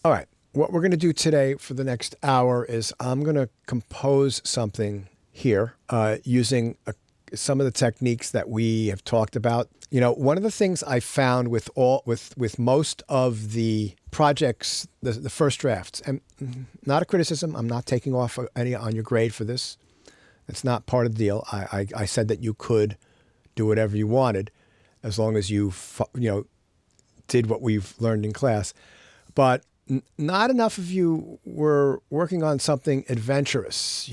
All right. What we're going to do today for the next hour is I'm going to compose something here using some of the techniques that we have talked about. You know, one of the things I found with most of the projects, the first drafts, and not a criticism, I'm not taking off any on your grade for this. It's not part of the deal. I said that you could do whatever you wanted as long as you did what we've learned in class. But not enough of you were working on something adventurous,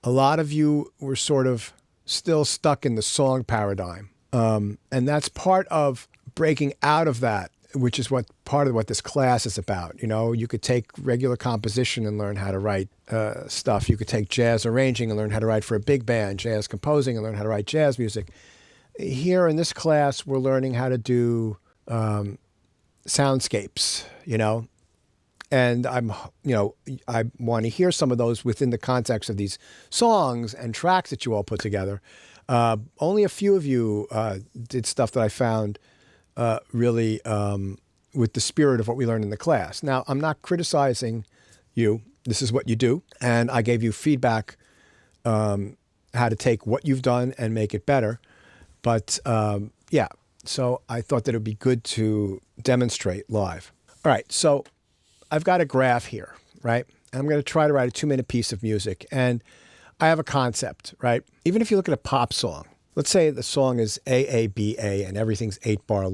a lot of you were sort of still stuck in the song paradigm. And that's part of breaking out of that, which is part of what this class is about. You could take regular composition and learn how to write stuff. You could take jazz arranging and learn how to write for a big band, jazz composing and learn how to write jazz music. Here in this class, we're learning how to do soundscapes, and I want to hear some of those within the context of these songs and tracks that you all put together. Only a few of you did stuff that I found really with the spirit of what we learned in the class. Now, I'm not criticizing you. This is what you do. And I gave you feedback how to take what you've done and make it better. But so I thought that it would be good to demonstrate live. All right, so I've got a graph here, right? I'm going to try to write a 2-minute piece of music. And I have a concept, right? Even if you look at a pop song, let's say the song is AABA and everything's 8 bars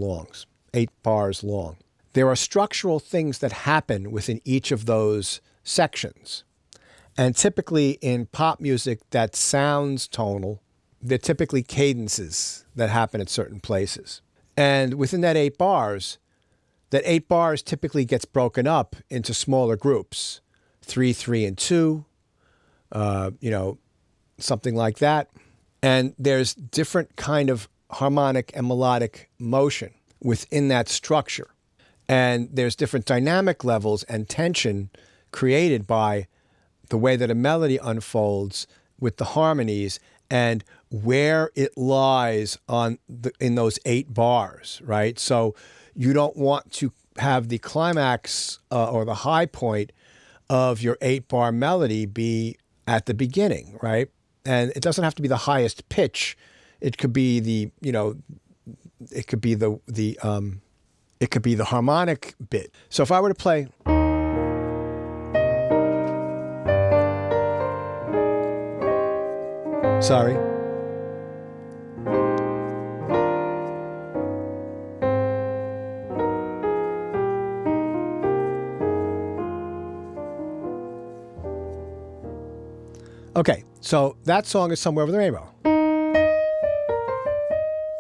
long. There are structural things that happen within each of those sections. And typically in pop music that sounds tonal, they're typically cadences that happen at certain places. And within that 8 bars typically gets broken up into smaller groups, 3, 3, and 2, something like that. And there's different kind of harmonic and melodic motion within that structure. And there's different dynamic levels and tension created by the way that a melody unfolds with the harmonies and where it lies in those 8 bars, right? So you don't want to have the climax or the high point of your 8-bar melody be at the beginning, right? And it doesn't have to be the highest pitch. It could be it could be the harmonic bit. So if I were to play, sorry. Okay, so that song is Somewhere Over the Rainbow.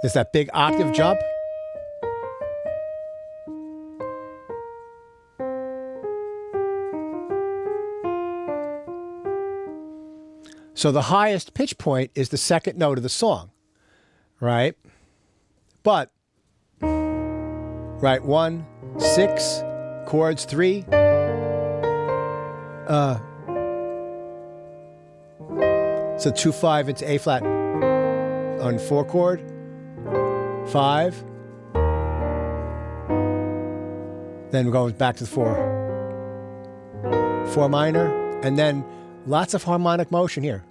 There's that big octave jump. So the highest pitch point is the second note of the song, right? But, right, 1, 6, chords 3, so 2, 5 into A flat on 4 chord, 5. Then we're going back to the 4. 4 minor, and then lots of harmonic motion here.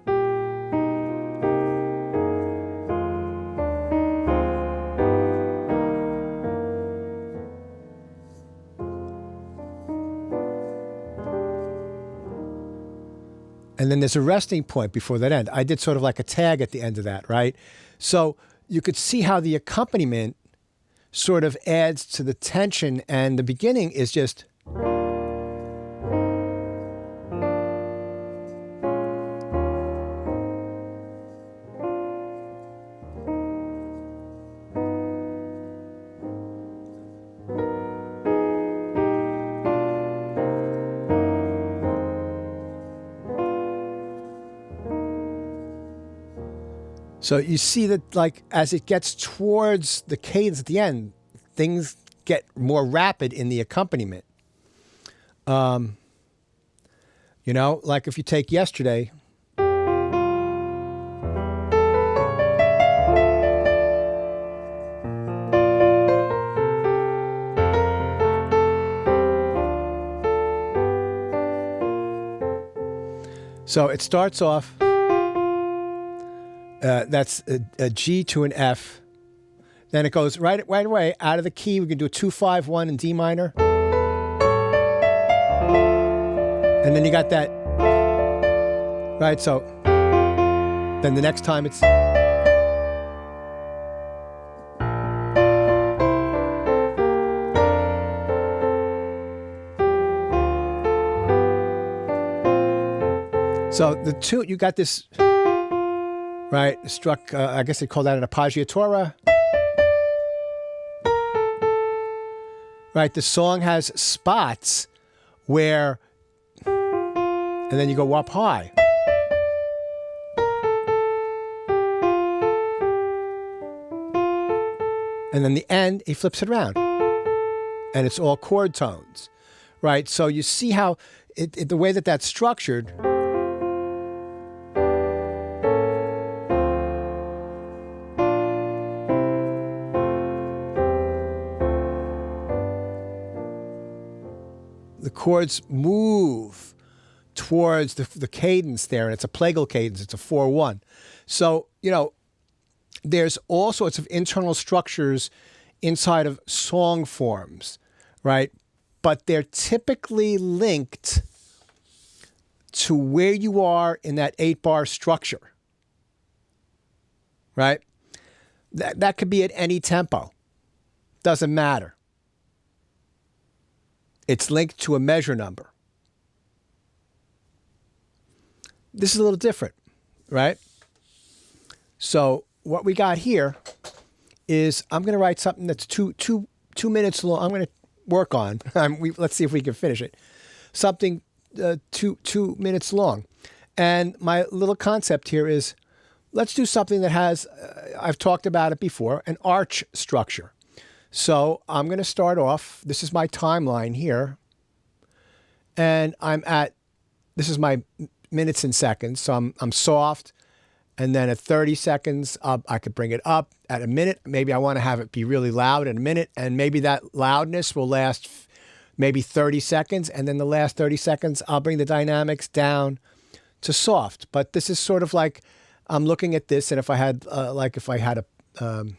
And then there's a resting point before that end. I did sort of like a tag at the end of that, right? So you could see how the accompaniment sort of adds to the tension, and the beginning is just... So you see that, like, as it gets towards the cadence at the end, things get more rapid in the accompaniment. Like if you take Yesterday. So it starts off, that's a G to an F. Then it goes right away out of the key. We can do a 2-5-1 in D minor. And then you got that, right? So then the next time it's, so the two, you got this, right, struck, I guess they call that an appoggiatura. Right, the song has spots where, and then you go up high. And then the end, he flips it around. And it's all chord tones, right? So you see how, the way that that's structured, the chords move towards the cadence there, and it's a plagal cadence. It's a 4-1. So, there's all sorts of internal structures inside of song forms, right? But they're typically linked to where you are in that 8-bar structure, right? That could be at any tempo. Doesn't matter. It's linked to a measure number. This is a little different, right? So what we got here is I'm going to write something that's two minutes long. I'm going to work on. Let's see if we can finish it. Something 2 minutes long. And my little concept here is, let's do something that has, I've talked about it before, an arch structure. So I'm going to start off, this is my timeline here, and this is my minutes and seconds, so I'm soft, and then at 30 seconds, I could bring it up. At a minute, maybe I want to have it be really loud in a minute, and maybe that loudness will last maybe 30 seconds, and then the last 30 seconds, I'll bring the dynamics down to soft. But this is sort of like, I'm looking at this, and if I had something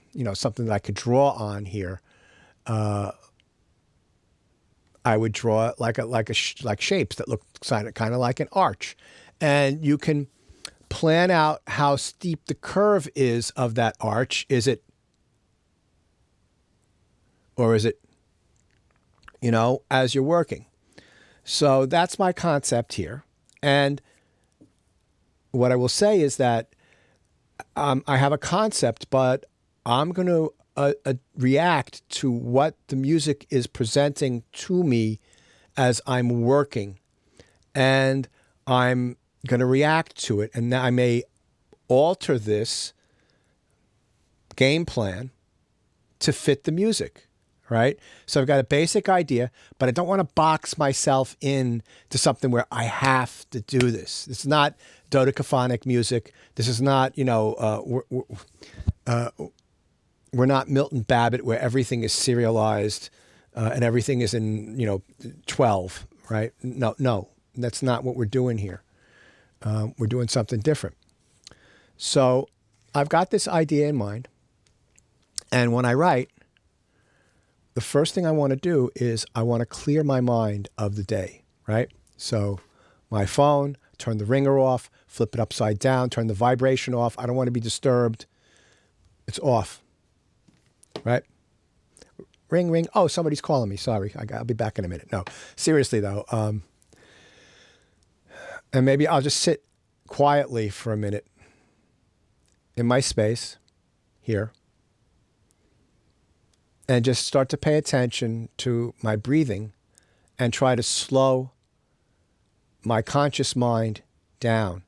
that I could draw on here, I would draw it like shapes that look kind of like an arch, and you can plan out how steep the curve is of that arch. Is it, as you're working. So that's my concept here, and what I will say is that I have a concept, but I'm going to react to what the music is presenting to me as I'm working, and I'm going to react to it, and I may alter this game plan to fit the music, right? So I've got a basic idea, but I don't want to box myself in to something where I have to do this. It's not dodecaphonic music. This is not, we're not Milton Babbitt, where everything is serialized and everything is in, 12, right? No, that's not what we're doing here. We're doing something different. So I've got this idea in mind. And when I write, the first thing I want to do is I want to clear my mind of the day, right? So my phone, turn the ringer off, flip it upside down, turn the vibration off. I don't want to be disturbed. It's off. Right? Ring, ring. Oh, somebody's calling me. Sorry. I'll be back in a minute. No, seriously though. And maybe I'll just sit quietly for a minute in my space here and just start to pay attention to my breathing and try to slow my conscious mind down.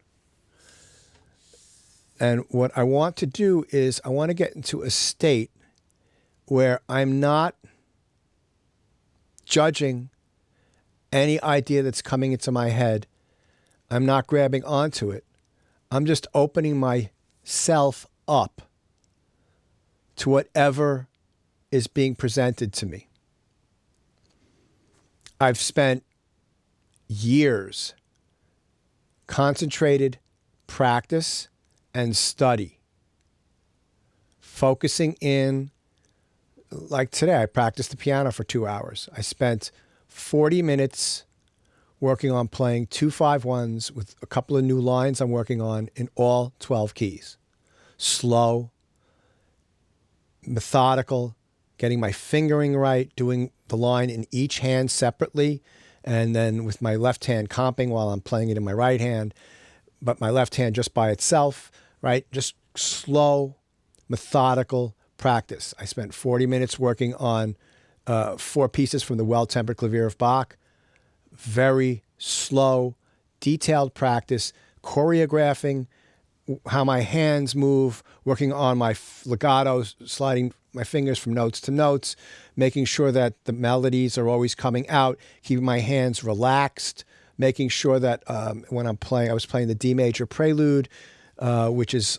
And what I want to do is I want to get into a state where I'm not judging any idea that's coming into my head. I'm not grabbing onto it. I'm just opening myself up to whatever is being presented to me. I've spent years concentrated practice and study. Focusing in, like today, I practiced the piano for 2 hours. I spent 40 minutes working on playing 2 5-1s with a couple of new lines I'm working on in all 12 keys. Slow, methodical, getting my fingering right, doing the line in each hand separately, and then with my left hand comping while I'm playing it in my right hand, but my left hand just by itself, right? Just slow, methodical practice. I spent 40 minutes working on 4 pieces from the Well-Tempered Clavier of Bach. Very slow, detailed practice, choreographing how my hands move, working on my legato, sliding my fingers from notes to notes, making sure that the melodies are always coming out, keeping my hands relaxed, making sure that when I'm playing, I was playing the D major prelude, which is,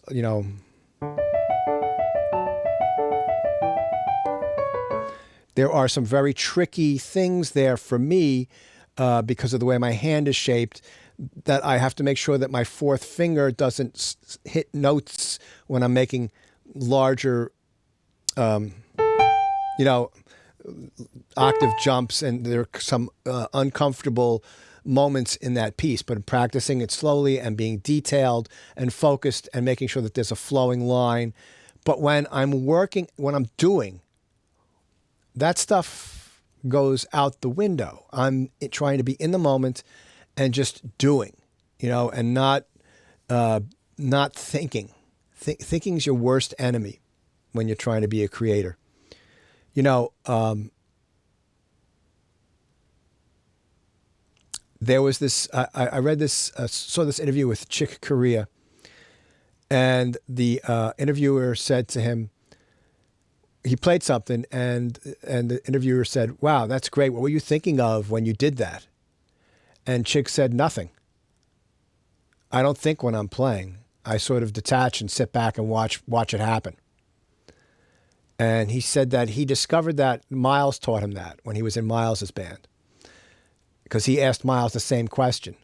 there are some very tricky things there for me because of the way my hand is shaped, that I have to make sure that my fourth finger doesn't hit notes when I'm making larger, octave jumps, and there are some uncomfortable moments in that piece, but practicing it slowly and being detailed and focused and making sure that there's a flowing line. But when I'm doing, that stuff goes out the window. I'm trying to be in the moment and just doing, and not thinking. Thinking is your worst enemy when you're trying to be a creator. There was this, I read this, saw this interview with Chick Corea, and the interviewer said to him, he played something, and the interviewer said, "Wow, that's great. What were you thinking of when you did that?" And Chick said, "Nothing. I don't think when I'm playing. I sort of detach and sit back and watch it happen." And he said that he discovered that Miles taught him that when he was in Miles's band, because he asked Miles the same question,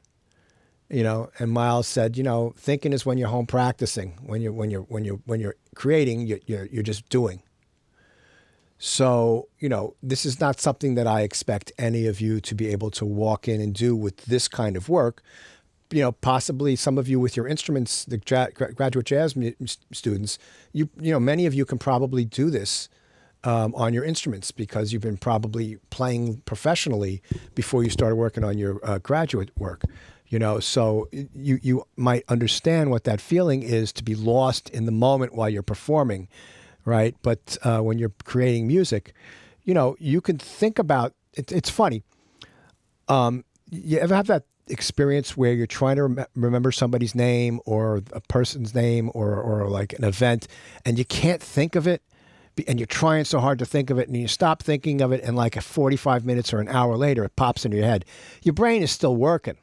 and Miles said, thinking is when you're home practicing. When you're creating, you're just doing. So, this is not something that I expect any of you to be able to walk in and do with this kind of work. Possibly some of you with your instruments, the graduate jazz students, many of you can probably do this on your instruments because you've been probably playing professionally before you started working on your graduate work. So you might understand what that feeling is, to be lost in the moment while you're performing. Right. But when you're creating music, you can think about it. It's funny. You ever have that experience where you're trying to remember somebody's name or a person's name or like an event, and you can't think of it, and you're trying so hard to think of it, and you stop thinking of it, and like 45 minutes or an hour later, it pops into your head. Your brain is still working,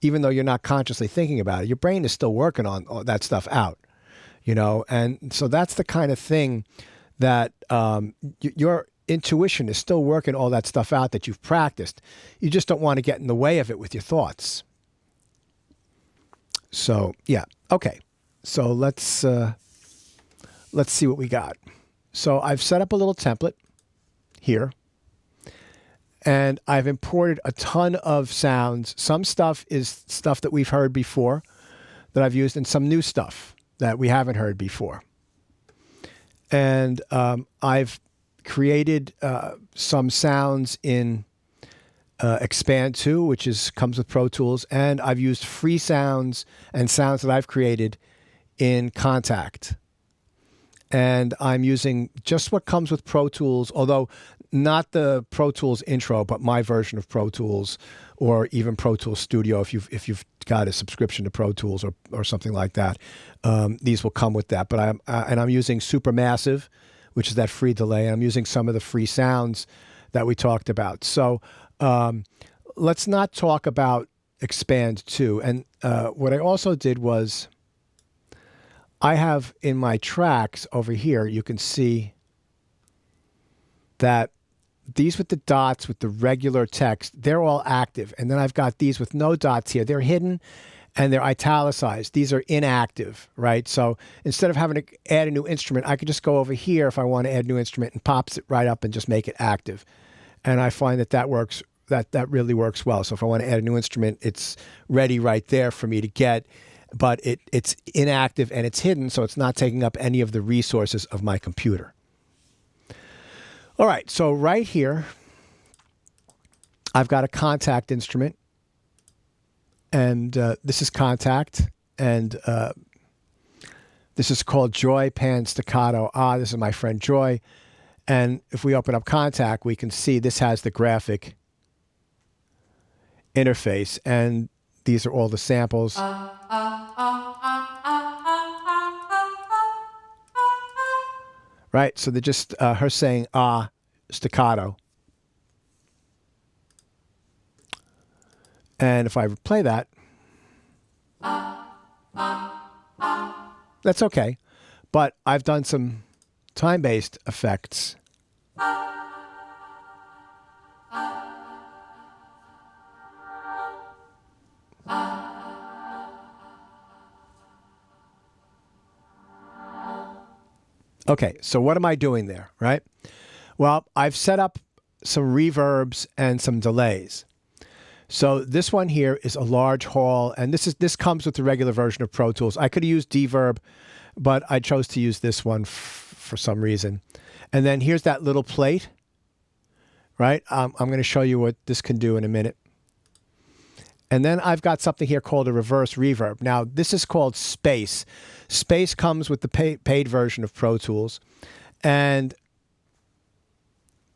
even though you're not consciously thinking about it. Your brain is still working on all that stuff out. And so that's the kind of thing that your intuition is still working all that stuff out that you've practiced. You just don't want to get in the way of it with your thoughts. So, yeah. Okay. So let's see what we got. So I've set up a little template here, and I've imported a ton of sounds. Some stuff is stuff that we've heard before that I've used, and some new stuff that we haven't heard before. And I've created some sounds in Expand 2, which comes with Pro Tools, and I've used free sounds and sounds that I've created in Contact. And I'm using just what comes with Pro Tools, although not the Pro Tools intro, but my version of Pro Tools, or even Pro Tools Studio if you've got a subscription to Pro Tools or something like that. These will come with that. But I'm using Supermassive, which is that free delay, and I'm using some of the free sounds that we talked about. So let's not talk about Expand 2. And what I also did was, I have in my tracks over here, you can see that these with the dots with the regular text, they're all active. And then I've got these with no dots here. They're hidden, and they're italicized. These are inactive, right? So instead of having to add a new instrument, I could just go over here if I want to add a new instrument and pops it right up and just make it active. And I find that works, that really works well. So if I want to add a new instrument, it's ready right there for me to get, but it's inactive and it's hidden, so it's not taking up any of the resources of my computer. All right, so right here, I've got a contact instrument, and this is contact, and this is called Joy Pan Staccato. This is my friend Joy. And if we open up contact, we can see this has the graphic interface, and these are all the samples. Right, so they're just her saying staccato. And if I play that, that's okay. But I've done some time-based effects. Okay, so what am I doing there, right? Well, I've set up some reverbs and some delays. So this one here is a large hall, and this comes with the regular version of Pro Tools. I could have used Deverb, but I chose to use this one for some reason. And then here's that little plate, right? I'm going to show you what this can do in a minute. And then I've got something here called a reverse reverb. Now, this is called Space. Space comes with the paid version of Pro Tools, and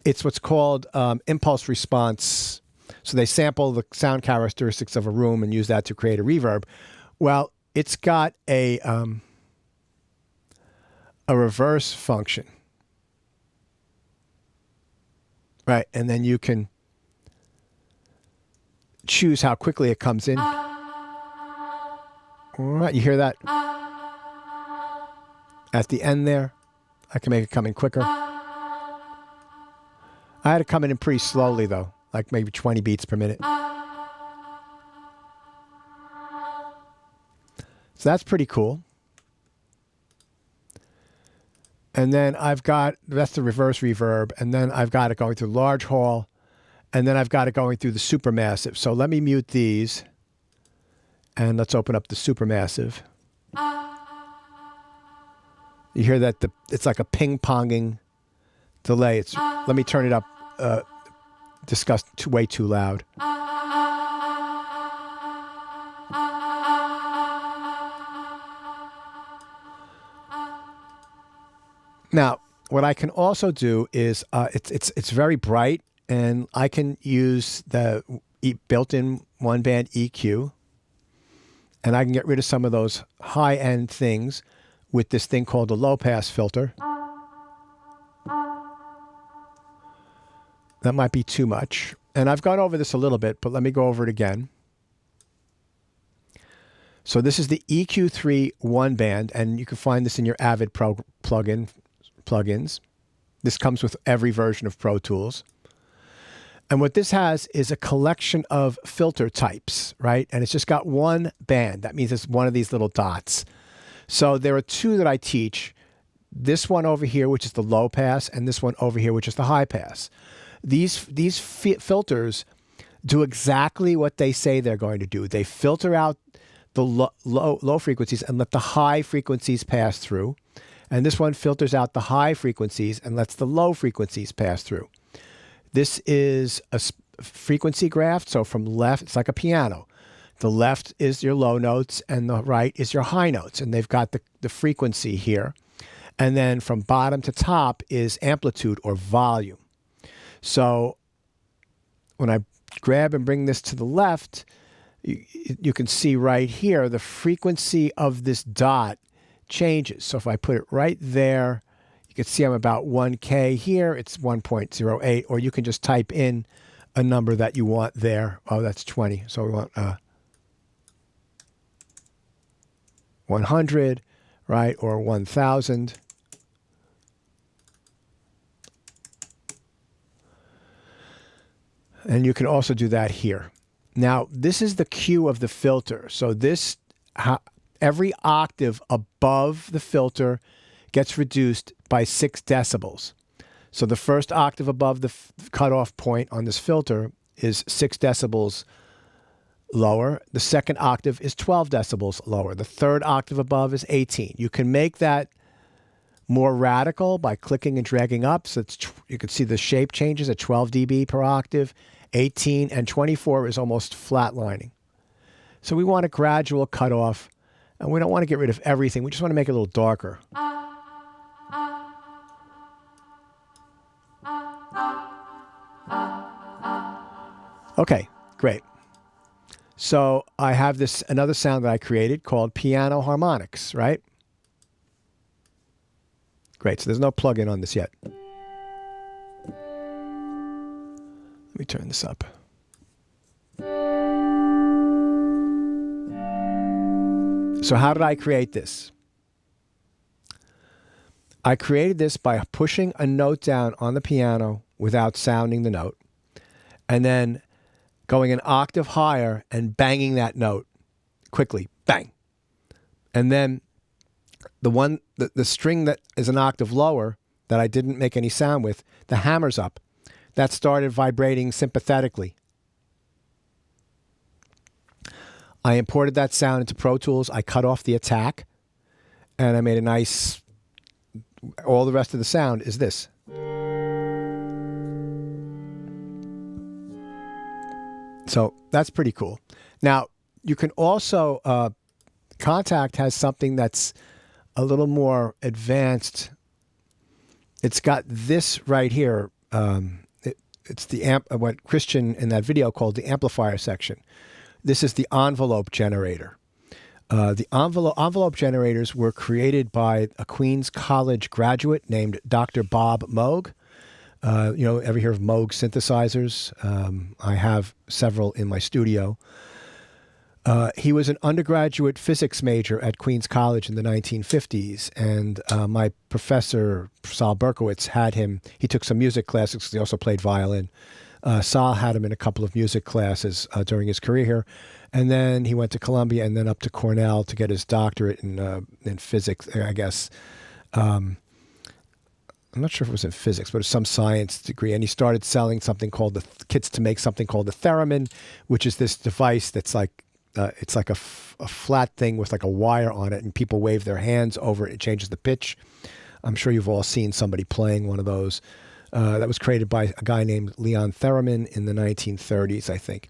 it's what's called impulse response. So they sample the sound characteristics of a room and use that to create a reverb. Well, it's got a reverse function, right? And then you can choose how quickly it comes in. All right, you hear that? At the end there, I can make it come in quicker. I had it come in pretty slowly, though, like maybe 20 beats per minute. So that's pretty cool. And then that's the reverse reverb, and then I've got it going through large hall, and then I've got it going through the supermassive. So let me mute these, and let's open up the supermassive. You hear that it's like a ping-ponging delay. Let me turn it up, way too loud. Now, what I can also do is it's very bright, and I can use the built-in one-band EQ, and I can get rid of some of those high-end things with this thing called a low-pass filter. That might be too much. And I've gone over this a little bit, but let me go over it again. So this is the EQ3 one-band, and you can find this in your Avid Pro plugins. This comes with every version of Pro Tools. And what this has is a collection of filter types, right? And it's just got one band. That means it's one of these little dots. So there are two that I teach. This one over here, which is the low pass, and this one over here, which is the high pass. These filters do exactly what they say they're going to do. They filter out the low frequencies and let the high frequencies pass through. And this one filters out the high frequencies and lets the low frequencies pass through. This is a frequency graph. So from left, it's like a piano. The left is your low notes and the right is your high notes. And they've got the frequency here. And then from bottom to top is amplitude or volume. So when I grab and bring this to the left, you can see right here the frequency of this dot changes. So if I put it right there, you can see I'm about 1K here. It's 1.08, or you can just type in a number that you want there. Oh, that's 20. So we want 100, right, or 1,000. And you can also do that here. Now, this is the cue of the filter. So every octave above the filter gets reduced by 6 decibels. So the first octave above the cutoff point on this filter is 6 decibels lower. The second octave is 12 decibels lower. The third octave above is 18. You can make that more radical by clicking and dragging up. So you can see the shape changes at 12 dB per octave. 18 and 24 is almost flatlining. So we want a gradual cutoff, and we don't want to get rid of everything. We just want to make it a little darker. Okay, great. So I have another sound that I created called piano harmonics, right? Great, so there's no plug-in on this yet. Let me turn this up. So how did I create this? I created this by pushing a note down on the piano without sounding the note, and then going an octave higher and banging that note quickly, bang. And then the string that is an octave lower that I didn't make any sound with, the hammer's up. That started vibrating sympathetically. I imported that sound into Pro Tools. I cut off the attack, and I made a nice, all the rest of the sound is this. So that's pretty cool. Now, you can also, Kontakt has something that's a little more advanced. It's got this right here. It's the what Christian in that video called the amplifier section. This is the envelope generator. The envelope generators were created by a Queens College graduate named Dr. Bob Moog. Ever hear of Moog synthesizers? I have several in my studio. He was an undergraduate physics major at Queens College in the 1950s, and my professor, Sal Berkowitz, had him. He took some music classes because he also played violin. Sal had him in a couple of music classes during his career here, and then he went to Columbia and then up to Cornell to get his doctorate in physics, I guess. I'm not sure if it was in physics, but it was some science degree. And he started selling something called kits to make something called the theremin, which is this device that's like, it's like a flat thing with like a wire on it, and people wave their hands over it. It changes the pitch. I'm sure you've all seen somebody playing one of those. That was created by a guy named Leon Theremin in the 1930s, I think.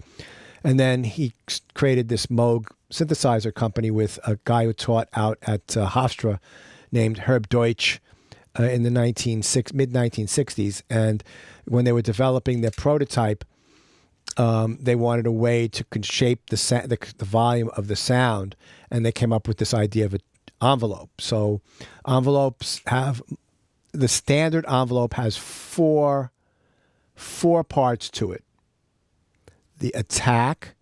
And then he created this Moog synthesizer company with a guy who taught out at Hofstra named Herb Deutsch in the mid-1960s. And when they were developing their prototype, they wanted a way to shape the volume of the sound, and they came up with this idea of an envelope. So envelopes the standard envelope has four parts to it: the attack,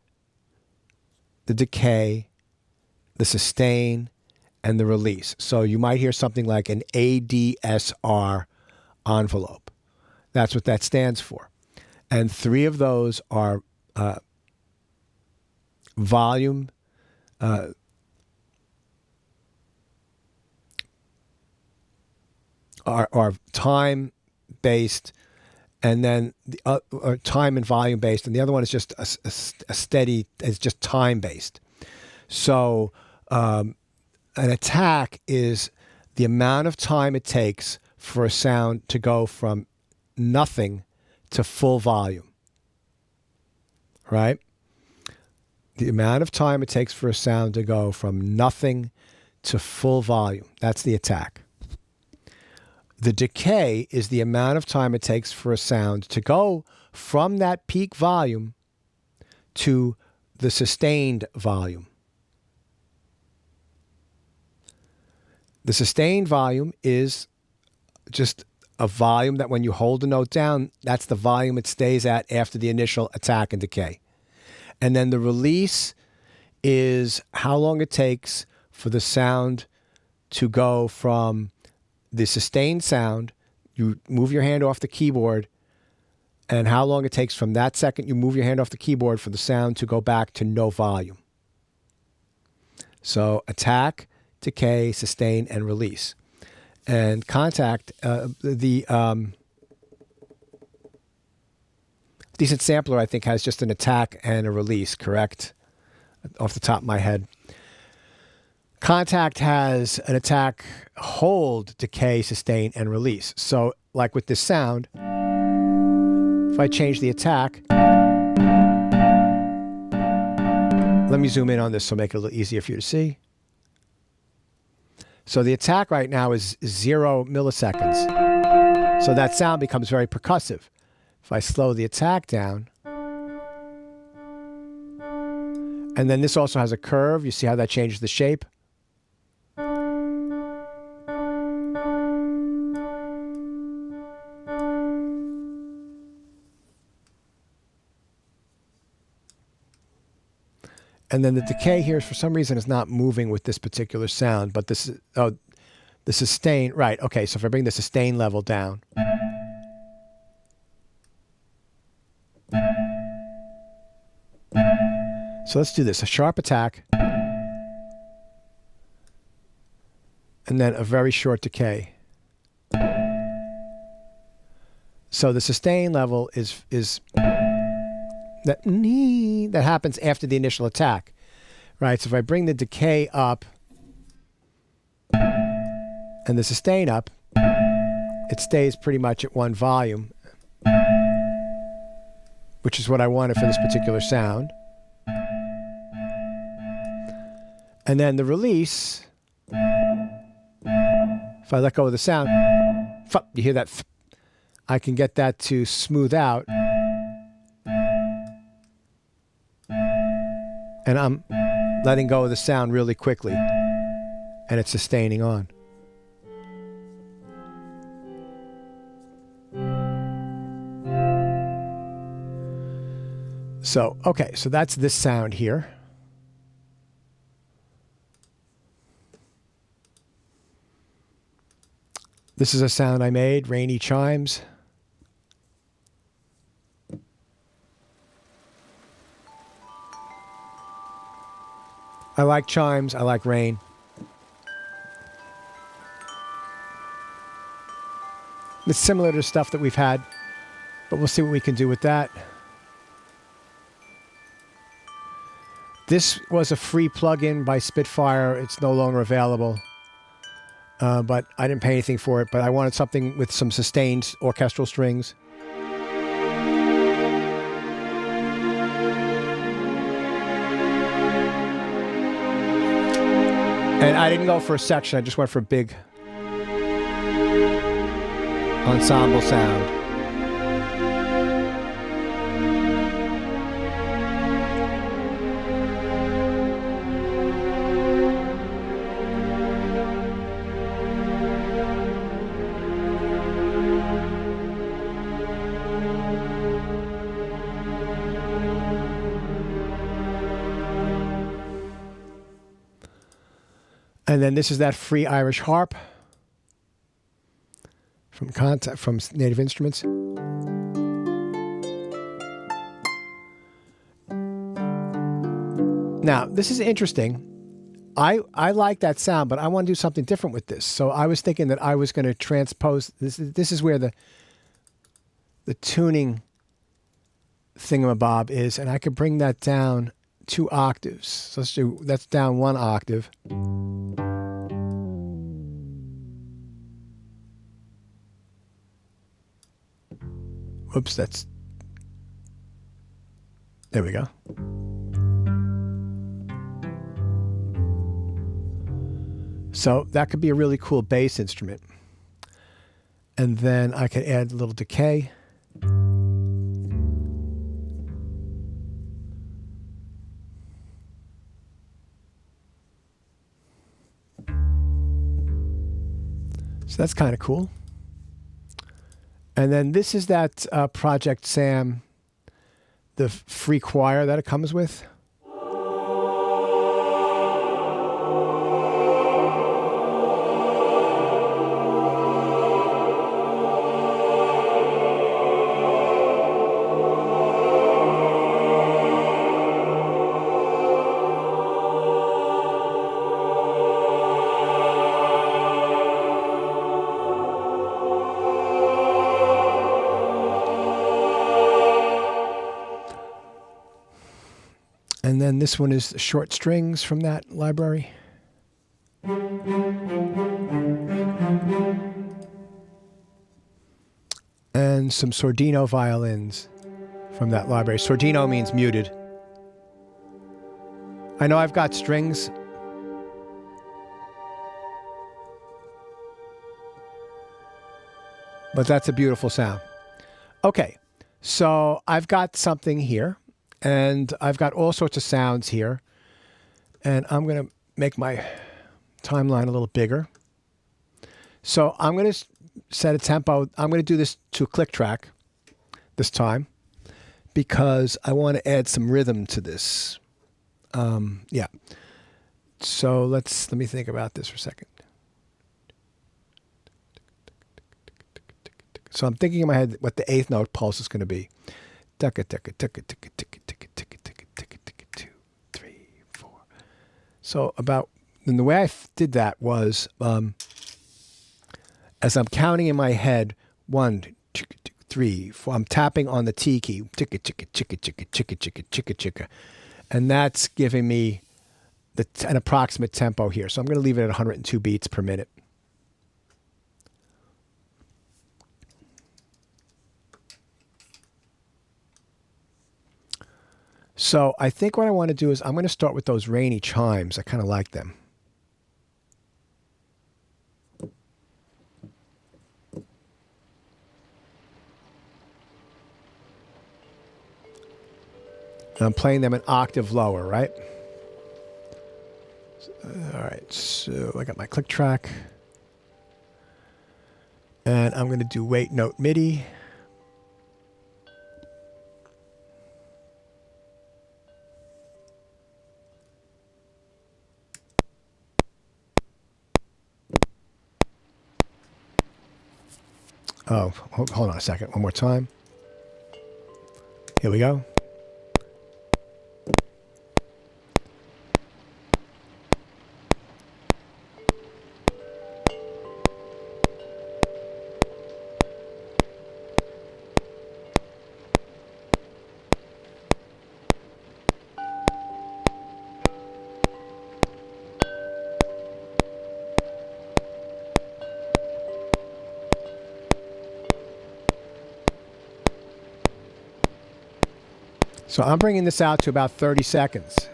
the decay, the sustain, and the release. So you might hear something like an ADSR envelope. That's what that stands for. And 3 of those are volume, are time-based, and then time and volume-based, and the other one is just a steady, it's just time-based. So an attack is the amount of time it takes for a sound to go from nothing to full volume, right? The amount of time it takes for a sound to go from nothing to full volume. That's the attack. The decay is the amount of time it takes for a sound to go from that peak volume to the sustained volume. The sustained volume is just a volume that when you hold a note down, that's the volume it stays at after the initial attack and decay. And then the release is how long it takes for the sound to go from the sustained sound. You move your hand off the keyboard and how long it takes from that second you move your hand off the keyboard for the sound to go back to no volume. So attack, decay, sustain, and release. And contact, the decent sampler, I think, has just an attack and a release, correct? Off the top of my head. Contact has an attack, hold, decay, sustain, and release. So like with this sound, if I change the attack, let me zoom in on this so make it a little easier for you to see. So the attack right now is 0 milliseconds. So that sound becomes very percussive. If I slow the attack down, and then this also has a curve. You see how that changes the shape? And then the decay here, for some reason, is not moving with this particular sound, but this is, oh, the sustain, right, okay, so if I bring the sustain level down. So let's do this, a sharp attack, and then a very short decay. So the sustain level is that happens after the initial attack, right? So if I bring the decay up and the sustain up, it stays pretty much at one volume, which is what I wanted for this particular sound. And then the release, if I let go of the sound, you hear that, I can get that to smooth out. And I'm letting go of the sound really quickly, and it's sustaining on. So, okay, so that's this sound here. This is a sound I made, rainy chimes. I like chimes, I like rain. It's similar to stuff that we've had, but we'll see what we can do with that. This was a free plugin by Spitfire. It's no longer available, but I didn't pay anything for it, but I wanted something with some sustained orchestral strings. And I didn't go for a section, I just went for a big ensemble sound. And then this is that free Irish harp from Native Instruments. Now, this is interesting. I like that sound, but I want to do something different with this. So I was thinking that I was going to transpose this. This is where the tuning thingamabob is, and I could bring that down 2 octaves. So that's down 1 octave. Whoops, there we go. So that could be a really cool bass instrument. And then I could add a little decay. So that's kind of cool. And then this is that Project Sam, the free choir that it comes with. And then this one is the short strings from that library. And some Sordino violins from that library. Sordino means muted. I know I've got strings. But that's a beautiful sound. Okay, so I've got something here. And I've got all sorts of sounds here. And I'm going to make my timeline a little bigger. So I'm going to set a tempo. I'm going to do this to a click track this time because I want to add some rhythm to this. Yeah. So let me think about this for a second. So I'm thinking in my head what the eighth note pulse is going to be. 2, 3, 4. So and the way I did that was, as I'm counting in my head, 1, 2, 3, 4. I'm tapping on the T key, chicka chicka chicka chicka chicka chicka chicka chicka, and that's giving me an approximate tempo here. So I'm going to leave it at 102 beats per minute. So I think what I want to do is I'm going to start with those rainy chimes. I kind of like them. And I'm playing them an octave lower, right? All right, so I got my click track. And I'm going to do wait note MIDI. Oh, hold on a second. One more time. Here we go. So I'm bringing this out to about 30 seconds.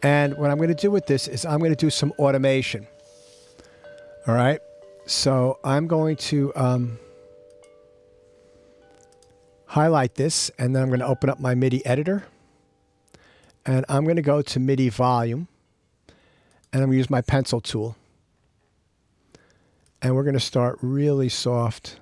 And what I'm going to do with this is I'm going to do some automation. All right. So I'm going to highlight this, and then I'm going to open up my MIDI editor. And I'm going to go to MIDI volume. And I'm going to use my pencil tool. And we're going to start really soft.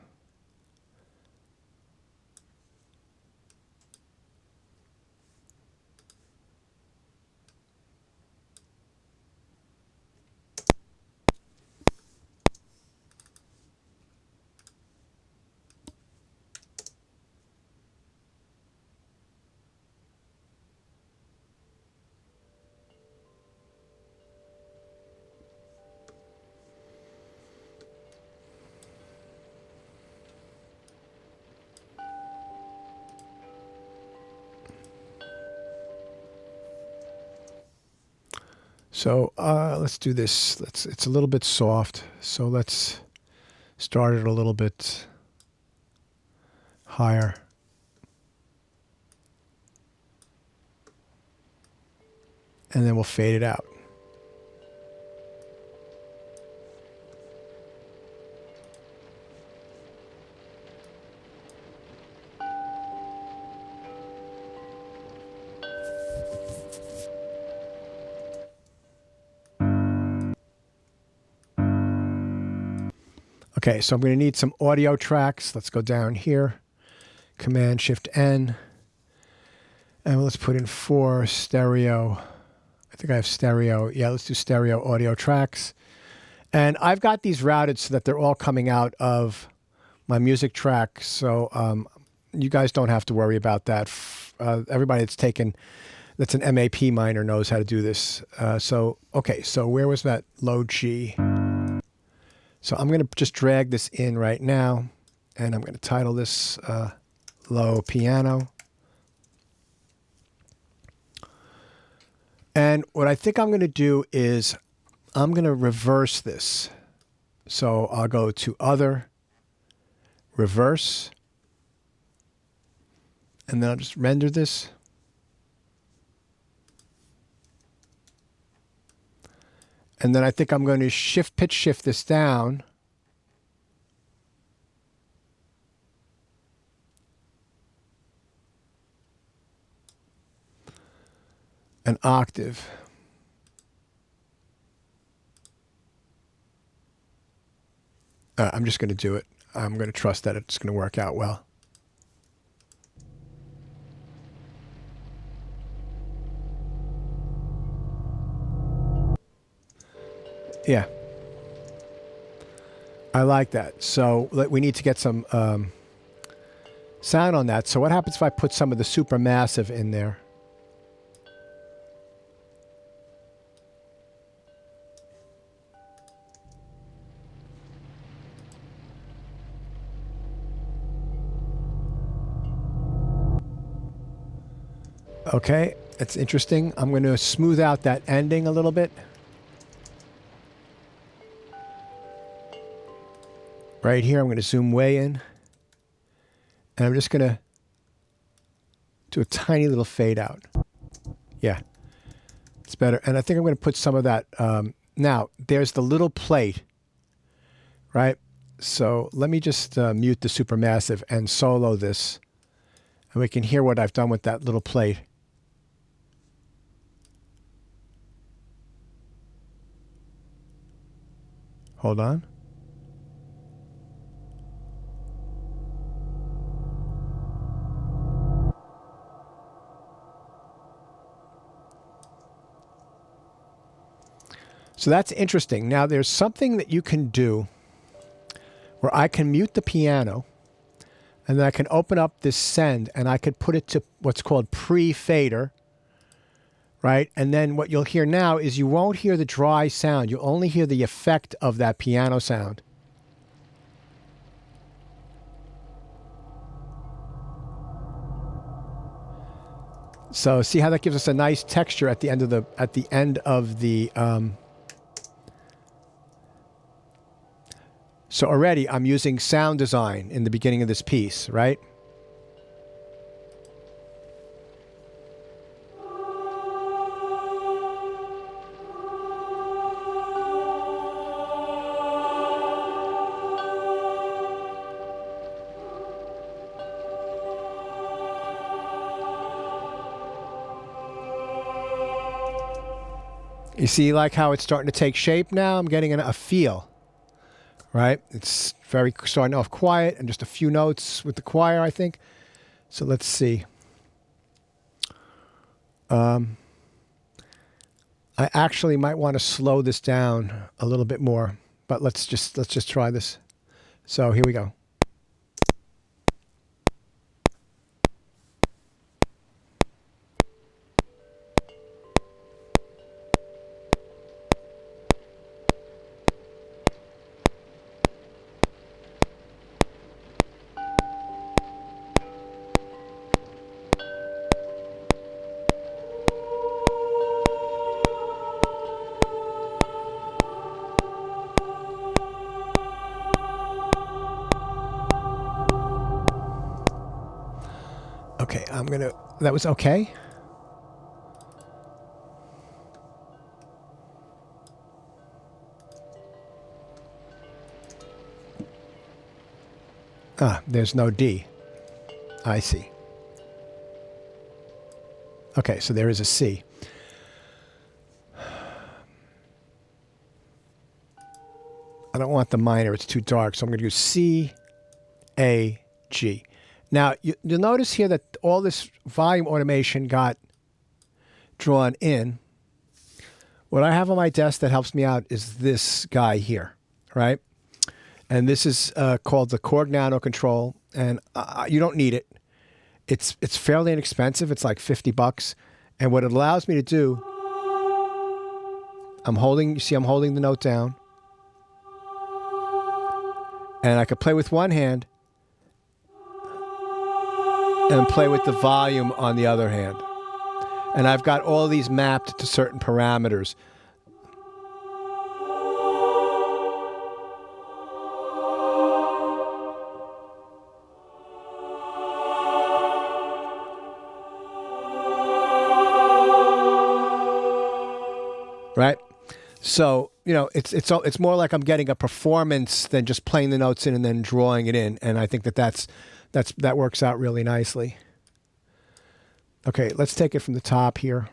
So let's do this. It's a little bit soft, so let's start it a little bit higher. And then we'll fade it out. Okay, so I'm going to need some audio tracks. Let's go down here. Command Shift N. And let's put in 4 stereo. I think I have stereo. Yeah, let's do stereo audio tracks. And I've got these routed so that they're all coming out of my music track. So you guys don't have to worry about that. Everybody that's an MAP minor knows how to do this. Okay, so where was that load G? So I'm going to just drag this in right now, and I'm going to title this low piano. And what I think I'm going to do is I'm going to reverse this. So I'll go to Other, Reverse, and then I'll just render this. And then I think I'm going to pitch shift this down. An octave. I'm just going to do it. I'm going to trust that it's going to work out well. Yeah. I like that. So we need to get some sound on that. So what happens if I put some of the supermassive in there? Okay, it's interesting. I'm going to smooth out that ending a little bit. Right here, I'm going to zoom way in. And I'm just going to do a tiny little fade out. Yeah, it's better. And I think I'm going to put some of that. Now, there's the little plate, right? So let me just mute the supermassive and solo this. And we can hear what I've done with that little plate. Hold on. So that's interesting. Now there's something that you can do where I can mute the piano and then I can open up this send and I could put it to what's called pre-fader, right? And then what you'll hear now is you won't hear the dry sound. You'll only hear the effect of that piano sound. So see how that gives us a nice texture at the end of the So already I'm using sound design in the beginning of this piece, right? You see like how it's starting to take shape now? I'm getting a feel. Right? It's starting off quiet and just a few notes with the choir, I think. So let's see. I actually might want to slow this down a little bit more, but let's just try this. So here we go. Okay, that was okay? Ah, there's no D. I see. Okay, so there is a C. I don't want the minor, it's too dark, so I'm going to use C, A, G. Now, you'll notice here that all this volume automation got drawn in. What I have on my desk that helps me out is this guy here, right? And this is called the Korg Nano Control, and you don't need it. It's fairly inexpensive. It's like $50. And what it allows me to do, I'm holding the note down. And I could play with one hand. and play with the volume on the other hand. And I've got all these mapped to certain parameters. Right? So, you know, it's more like I'm getting a performance than just playing the notes in and then drawing it in. And I think that works out really nicely. Okay, let's take it from the top here.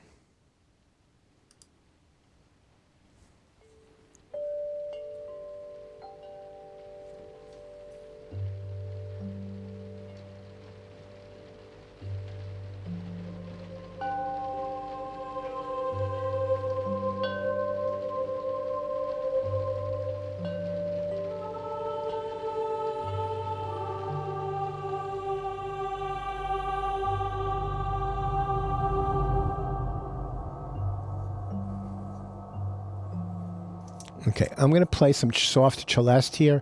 Okay, I'm going to play some soft celeste here.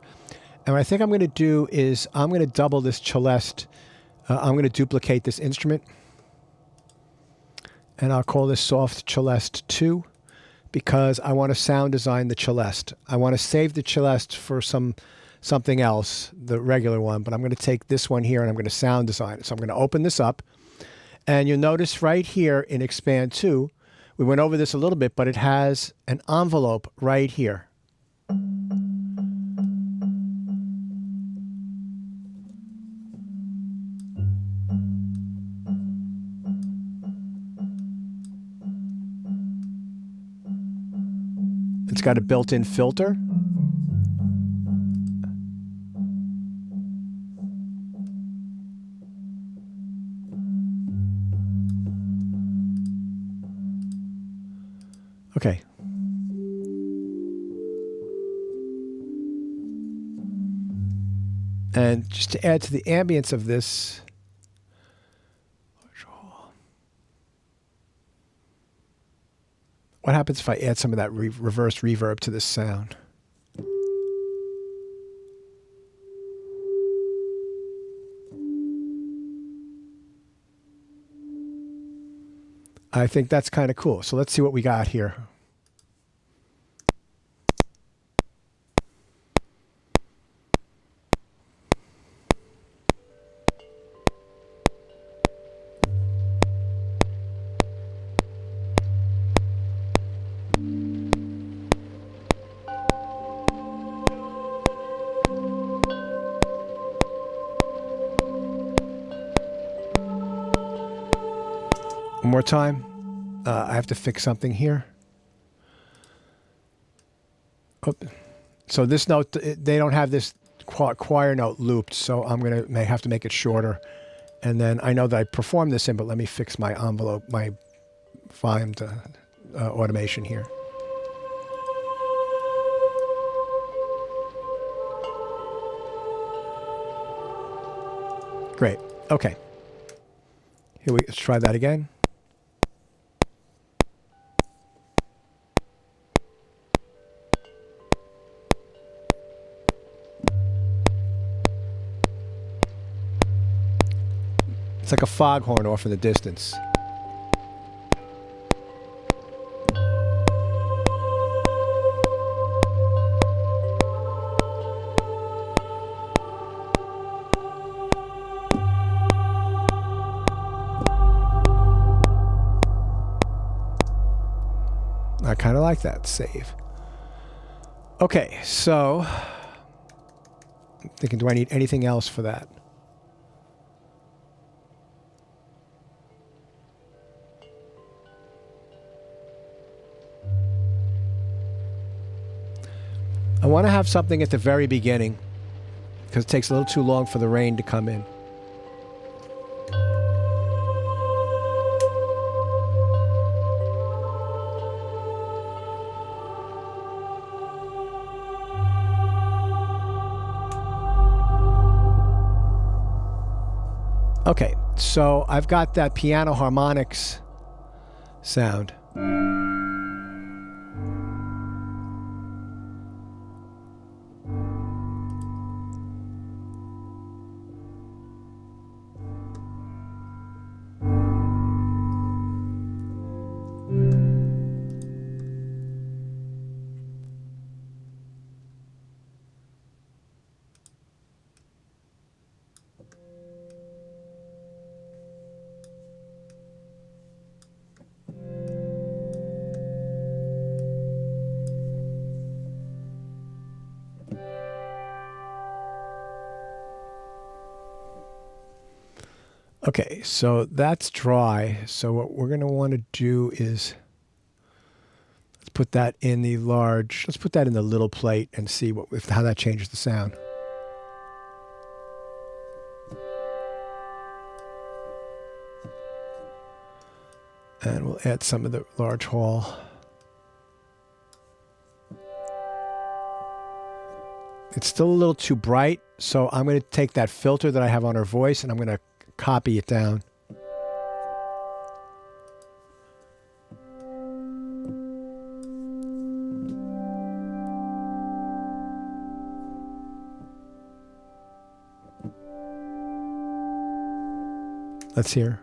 And what I think I'm going to do is I'm going to double this celeste. I'm going to duplicate this instrument. And I'll call this soft celeste 2 because I want to sound design the celeste. I want to save the celeste for something else, the regular one. But I'm going to take this one here and I'm going to sound design it. So I'm going to open this up. And you'll notice right here in Expand 2, we went over this a little bit, but it has an envelope right here. It's got a built-in filter. Okay. And just to add to the ambience of this, what happens if I add some of that reverse reverb to this sound? I think that's kind of cool. So let's see what we got here. One more time. I have to fix something here. Oh, so this note, they don't have this choir note looped, so I'm going to may have to make it shorter. And then I know that I performed this in, but let me fix my envelope, my volume to automation here. Great. Okay. Let's try that again. It's like a foghorn off in the distance. I kind of like that. Save. Okay, so I'm thinking, do I need anything else for that? I want to have something at the very beginning because it takes a little too long for the rain to come in. Okay, so I've got that piano harmonics sound. Okay, so that's dry. So what we're going to want to do is let's put that in the large, let's put that in the little plate and see how that changes the sound. And we'll add some of the large hall. It's still a little too bright, so I'm going to take that filter that I have on her voice and I'm going to copy it down. Let's hear.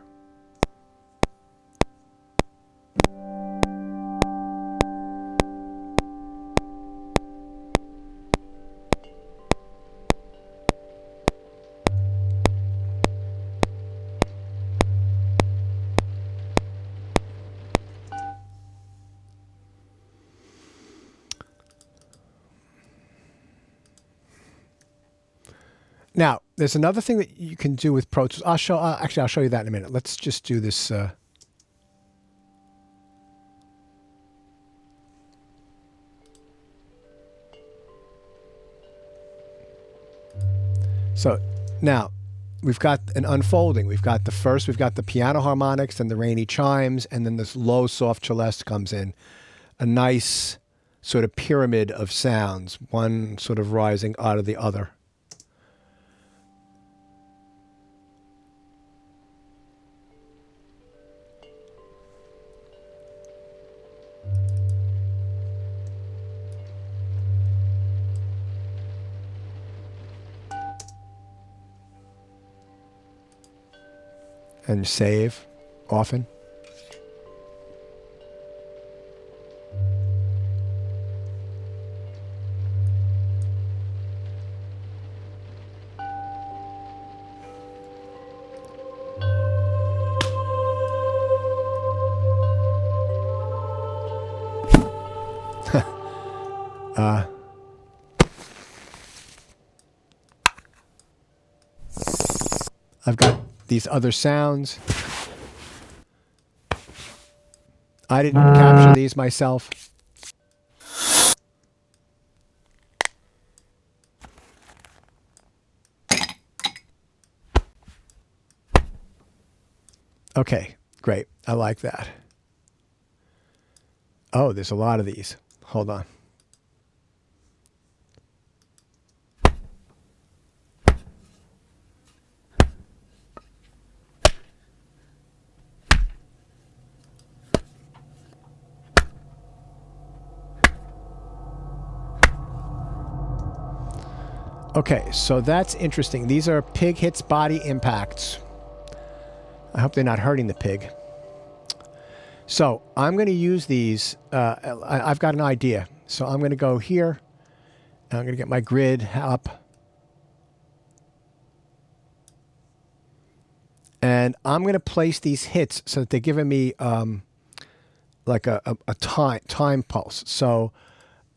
Now, there's another thing that you can do with Pro Tools. I'll show you that in a minute. Let's just do this. So now we've got an unfolding. We've got the piano harmonics and the rainy chimes, and then this low, soft celeste comes in. A nice sort of pyramid of sounds, one sort of rising out of the other. And save often. I've got these other sounds. I didn't capture these myself. Okay, great. I like that. Oh, there's a lot of these. Hold on. Okay, so that's interesting. These are pig hits body impacts. I hope they're not hurting the pig. So I'm going to use these. I've got an idea. So I'm going to go here. And I'm going to get my grid up. And I'm going to place these hits so that they're giving me like a time pulse. So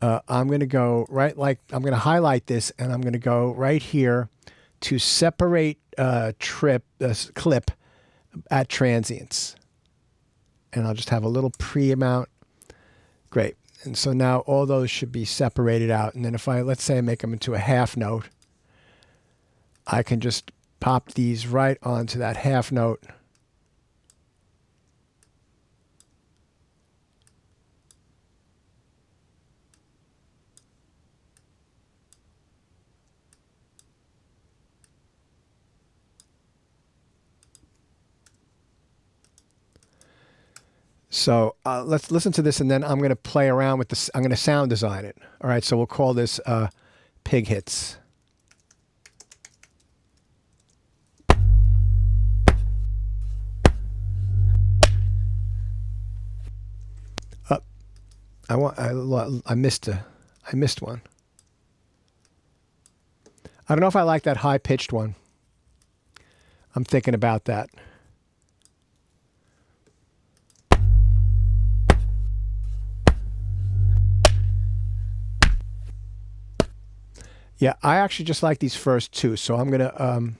I'm going to go I'm going to highlight this and I'm going to go right here to separate clip at transients. And I'll just have a little pre-amount. Great. And so now all those should be separated out. And then if let's say I make them into a half note, I can just pop these right onto that half note. So let's listen to this, and then I'm going to play around with this. I'm going to sound design it. All right, so we'll call this Pig Hits. I missed one. I don't know if I like that high-pitched one. I'm thinking about that. Yeah, I actually just like these first two, so I'm going to...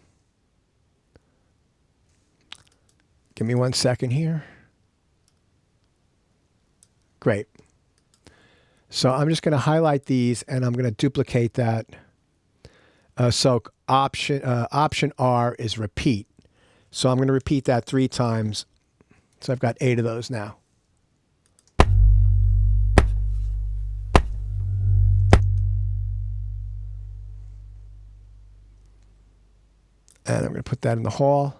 Give me 1 second here. Great. So I'm just going to highlight these and I'm going to duplicate that. So option R is repeat. So I'm going to repeat that 3 times. So I've got 8 of those now. And I'm going to put that in the hall.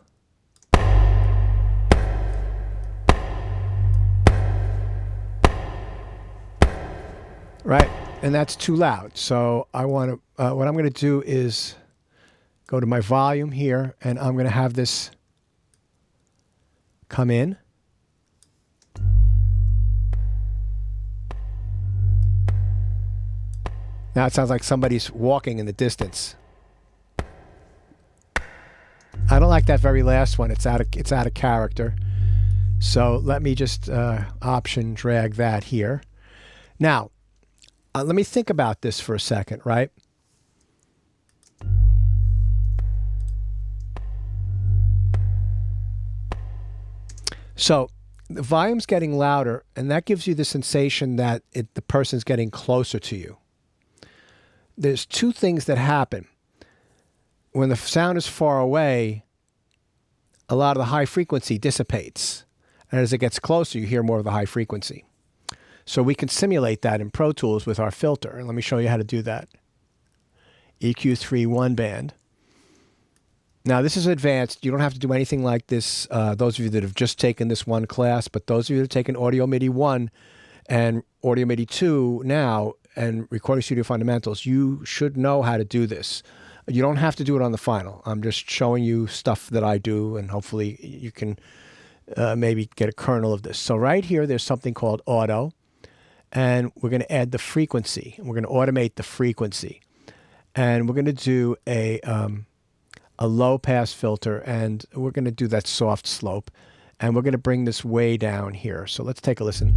Right, and that's too loud. So I want to. What I'm going to do is go to my volume here, and I'm going to have this come in. Now it sounds like somebody's walking in the distance. I don't like that very last one. It's out of character. So let me just option drag that here. Now. Let me think about this for a second, right? So the volume's getting louder, and that gives you the sensation that the person's getting closer to you. There's 2 things that happen. When the sound is far away, a lot of the high frequency dissipates. And as it gets closer, you hear more of the high frequency. So we can simulate that in Pro Tools with our filter. And let me show you how to do that. EQ3 1 band. Now this is advanced. You don't have to do anything like this. Those of you that have just taken this one class, but those of you that have taken Audio MIDI 1 and Audio MIDI 2 now and Recording Studio Fundamentals, you should know how to do this. You don't have to do it on the final. I'm just showing you stuff that I do, and hopefully you can maybe get a kernel of this. So right here, there's something called Auto. And we're going to add the frequency. We're going to automate the frequency. And we're going to do a low pass filter, and we're going to do that soft slope. And we're going to bring this way down here. So let's take a listen.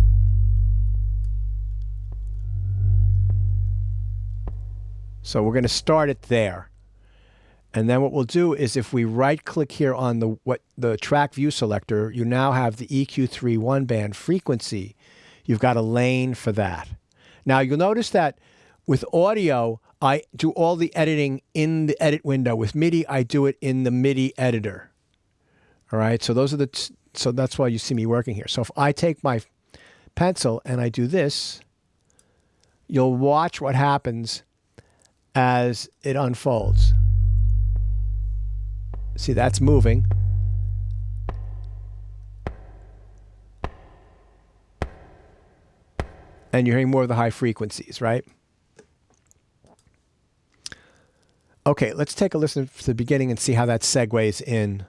So we're going to start it there. And then what we'll do is if we right click here on the track view selector, you now have the EQ3 1 band frequency. You've got a lane for that. Now you'll notice that with audio, I do all the editing in the edit window. With MIDI, I do it in the MIDI editor. All right, so those are so that's why you see me working here. So if I take my pencil and I do this, you'll watch what happens as it unfolds. See, that's moving. And you're hearing more of the high frequencies, right? Okay, let's take a listen to the beginning and see how that segues in.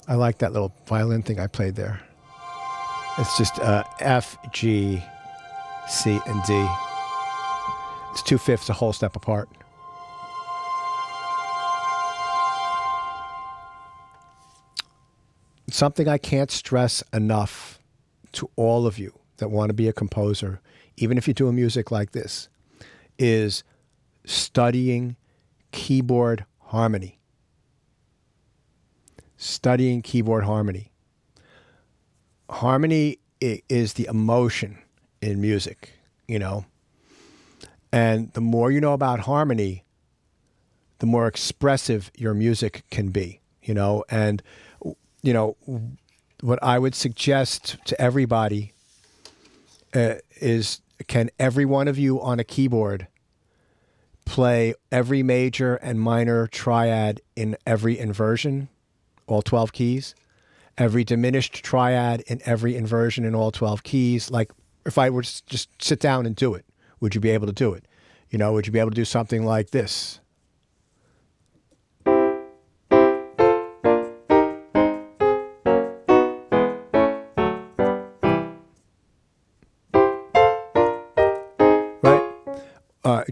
I like that little violin thing I played there. It's just F, G, C, and D. It's 2/5, a whole step apart. Something I can't stress enough to all of you that want to be a composer, even if you're doing music like this, is studying keyboard harmony. Studying keyboard harmony. Harmony is the emotion in music, you know. And the more you know about harmony, the more expressive your music can be, you know. And, you know, what I would suggest to everybody is, can every one of you on a keyboard play every major and minor triad in every inversion? All 12 keys, every diminished triad in every inversion in all 12 keys. Like if I were to just sit down and do it, would you be able to do it? You know, would you be able to do something like this?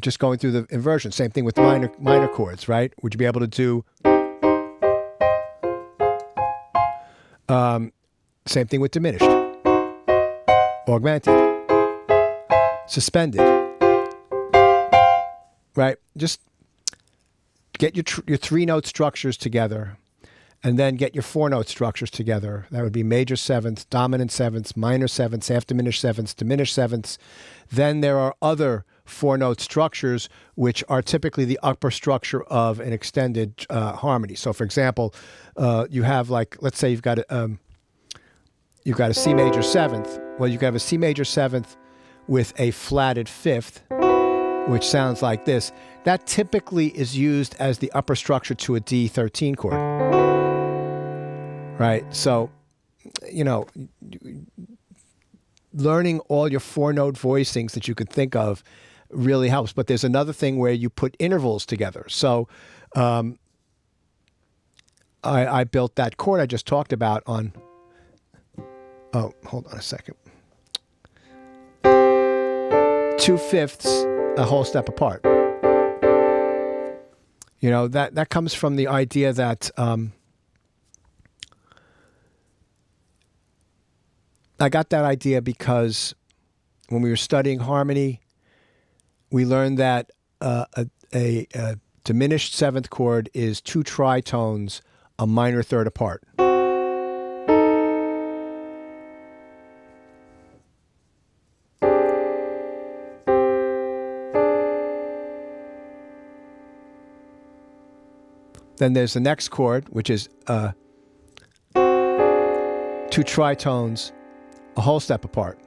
Just going through the inversion. Same thing with minor chords, right? Would you be able to do? Same thing with diminished, augmented, suspended, right? Just get your 3-note structures together, and then get your 4-note structures together. That would be major sevenths, dominant sevenths, minor sevenths, half diminished sevenths, diminished sevenths. Then there are other 4-note structures, which are typically the upper structure of an extended harmony. So, for example, you have, like, let's say you've got a C major seventh. Well, you can have a C major seventh with a flatted fifth, which sounds like this. That typically is used as the upper structure to a D13 chord, right? So, you know, learning all your 4-note voicings that you could think of really helps. But there's another thing where you put intervals together. So I built that chord I just talked about on, oh, hold on a second. 2/5 a whole step apart. You know, that comes from the idea that I got that idea because when we were studying harmony, we learned that a diminished seventh chord is 2 tritones, a minor third apart. Then there's the next chord, which is 2 tritones, a whole step apart.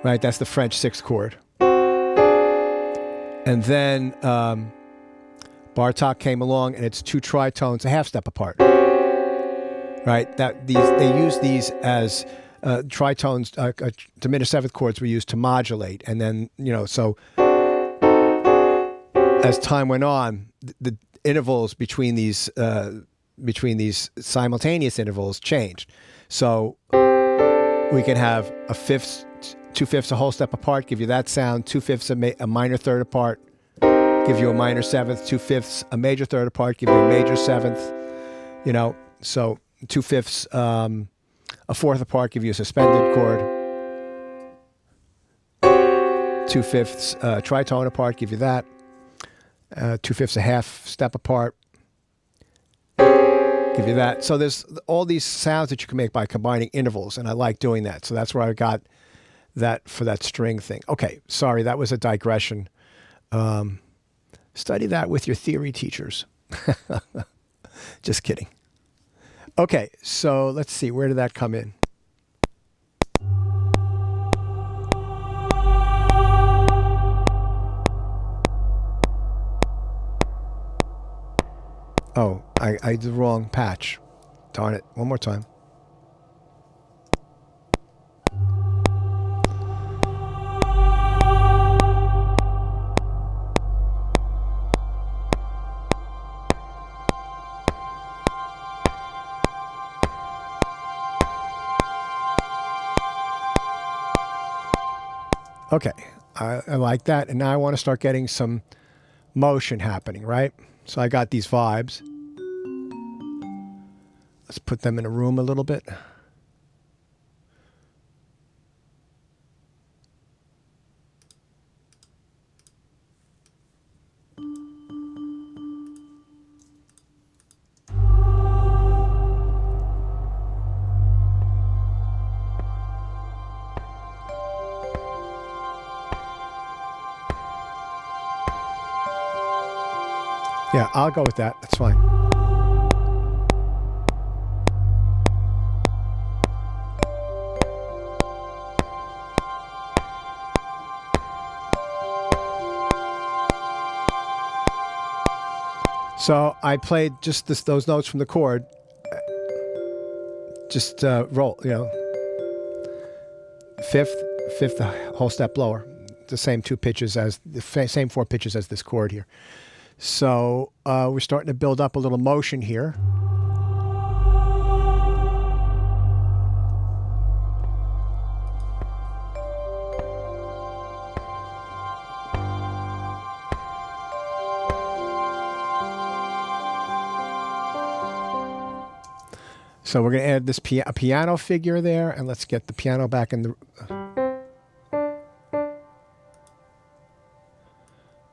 Right, that's the French 6th chord. And then Bartok came along, and it's 2 tritones, a half step apart. Right, they use these as tritones. Diminished seventh chords were used to modulate, and then, you know, so as time went on, the intervals between these simultaneous intervals changed. So we can have a fifth, 2/5 a whole step apart, give you that sound. 2/5 a minor third apart, give you a minor seventh. 2/5 a major third apart, give you a major seventh. You know, so 2/5 a fourth apart, give you a suspended chord. 2/5 tritone apart, give you that. 2/5 a half step apart, give you that. So there's all these sounds that you can make by combining intervals, and I like doing that. So that's where I got that for that string thing. Okay, sorry, that was a digression. Study that with your theory teachers. Just kidding. Okay, so let's see, where did that come in? Oh, I did the wrong patch. Darn it. One more time. Okay, I like that. And now I want to start getting some motion happening, right? So I got these vibes. Let's put them in a room a little bit. Yeah, I'll go with that. That's fine. So I played just those notes from the chord, just roll, fifth, a whole step lower. The same two pitches as the same four pitches as this chord here. So we're starting to build up a little motion here. So we're going to add this piano figure there, and let's get the piano back in the...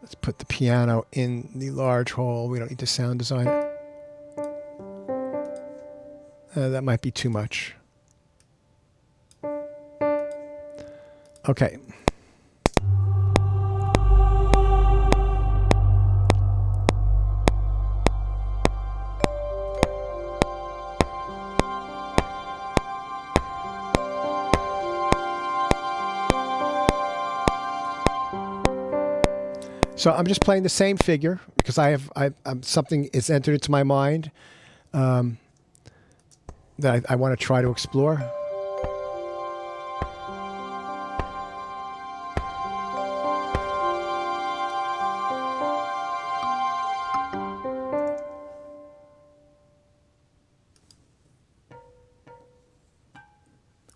Let's put the piano in the large hole. We don't need to sound design it. That might be too much. Okay. So I'm just playing the same figure because something is entered into my mind that I want to try to explore.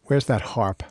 Where's that harp?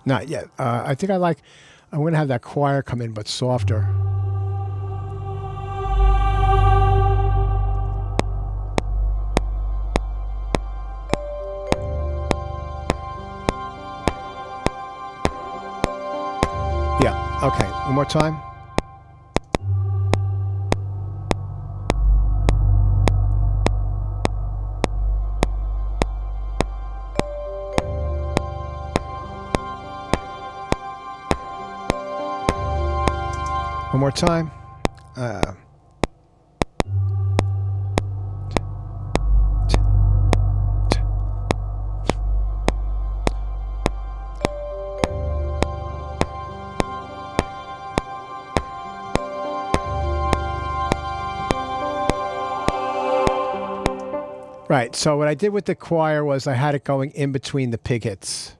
Not yet. I think I'm going to have that choir come in, but softer. Yeah, okay. One more time. One more time. Right, so what I did with the choir was I had it going in between the pig hits.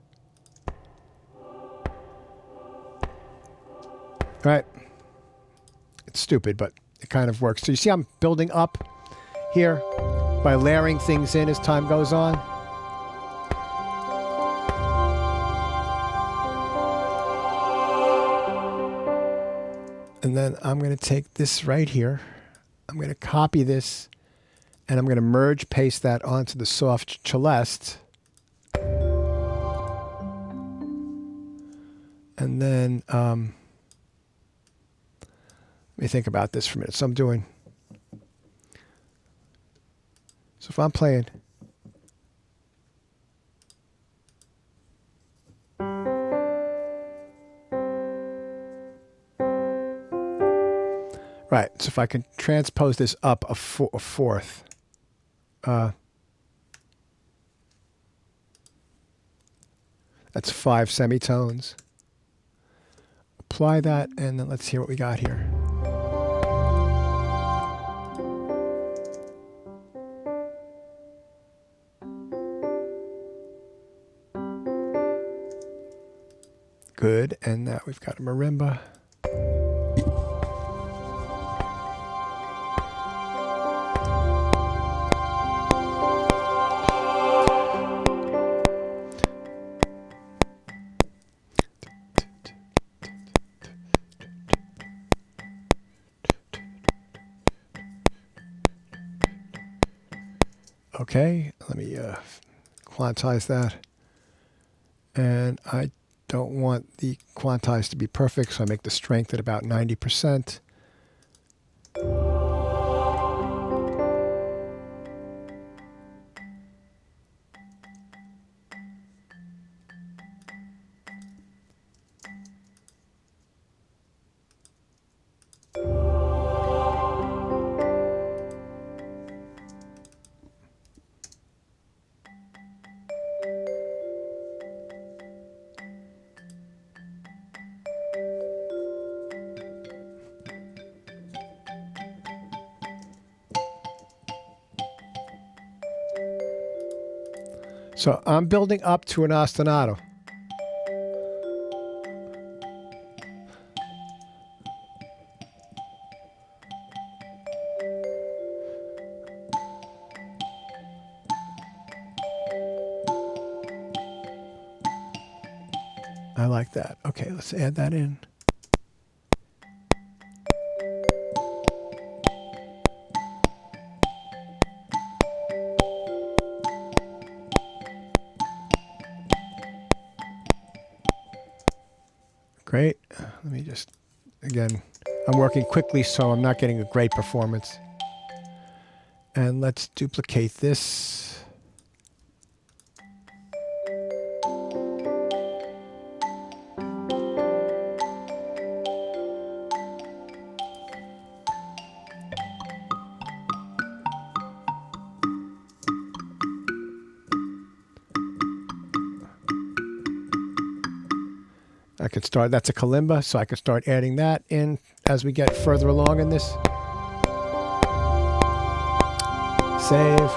Right? It's stupid, but it kind of works. So you see I'm building up here by layering things in as time goes on. And then I'm going to take this right here. I'm going to copy this, and I'm going to merge paste that onto the soft celeste. And then let me think about this for a minute. So if I'm playing. Right, so if I can transpose this up a fourth. That's 5 semitones. apply that, and then let's hear what we got here. Good, and now we've got a marimba. Okay, let me quantize that. And I don't want the quantize to be perfect, so I make the strength at about 90%. So I'm building up to an ostinato. I like that. Okay, let's add that in. Great. Let me just, again, I'm working quickly, so I'm not getting a great performance. And let's duplicate this. I could start, that's a kalimba, so I could start adding that in as we get further along in this. Save.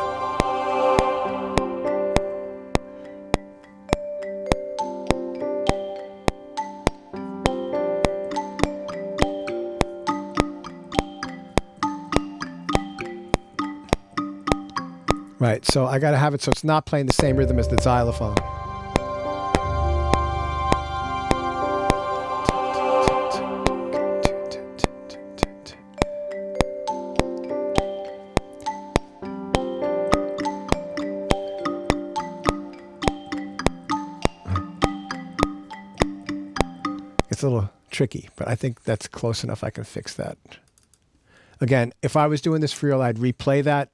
Right, so I got to have it so it's not playing the same rhythm as the xylophone. It's a little tricky, but I think that's close enough. I can fix that. Again, if I was doing this for real, I'd replay that,